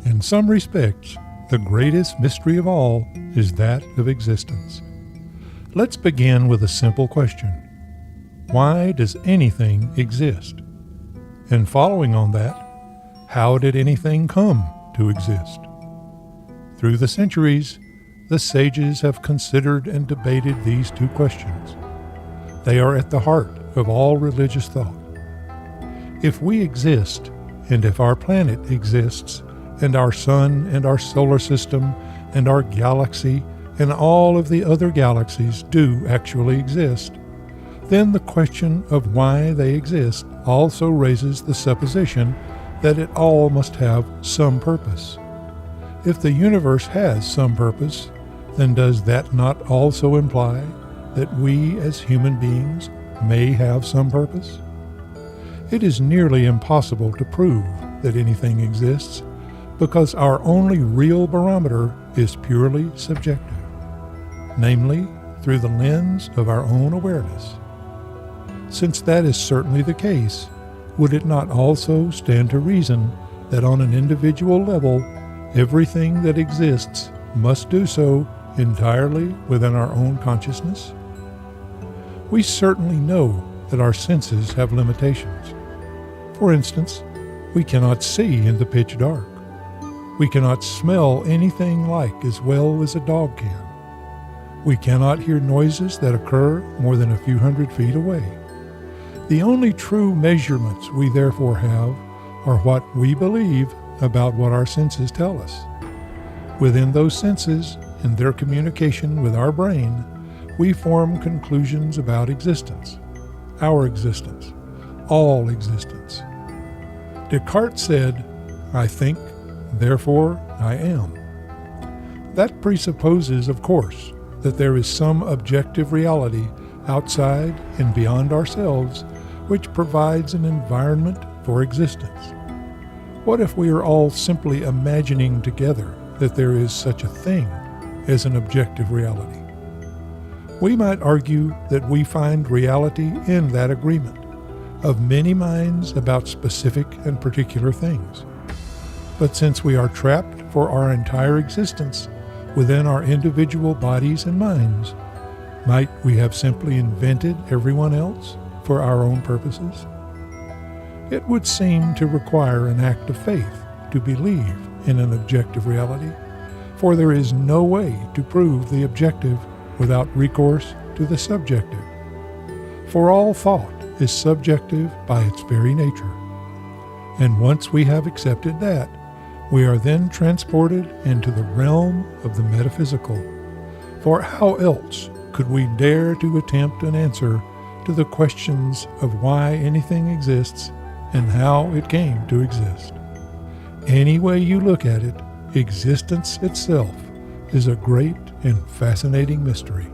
In some respects, the greatest mystery of all is that of existence. Let's begin with a simple question. Why does anything exist? And following on that, how did anything come to exist? Through the centuries, the sages have considered and debated these two questions. They are at the heart of all religious thought. If we exist, and if our planet exists, and our sun and our solar system and our galaxy and all of the other galaxies do actually exist, then the question of why they exist also raises the supposition that it all must have some purpose. If the universe has some purpose, then does that not also imply that we as human beings may have some purpose? It is nearly impossible to prove that anything exists, because our only real barometer is purely subjective, namely through the lens of our own awareness. Since that is certainly the case, would it not also stand to reason that on an individual level, everything that exists must do so entirely within our own consciousness? We certainly know that our senses have limitations. For instance, we cannot see in the pitch dark. We cannot smell anything like as well as a dog can. We cannot hear noises that occur more than a few hundred feet away. The only true measurements we therefore have are what we believe about what our senses tell us. Within those senses and their communication with our brain, we form conclusions about existence, our existence, all existence. Descartes said, "I think, therefore I am." That presupposes, of course, that there is some objective reality outside and beyond ourselves which provides an environment for existence. What if we are all simply imagining together that there is such a thing as an objective reality? We might argue that we find reality in that agreement of many minds about specific and particular things. But since we are trapped for our entire existence within our individual bodies and minds, might we have simply invented everyone else for our own purposes? It would seem to require an act of faith to believe in an objective reality, for there is no way to prove the objective without recourse to the subjective. For all thought is subjective by its very nature. And once we have accepted that, we are then transported into the realm of the metaphysical. For how else could we dare to attempt an answer to the questions of why anything exists and how it came to exist? Any way you look at it, existence itself is a great and fascinating mystery.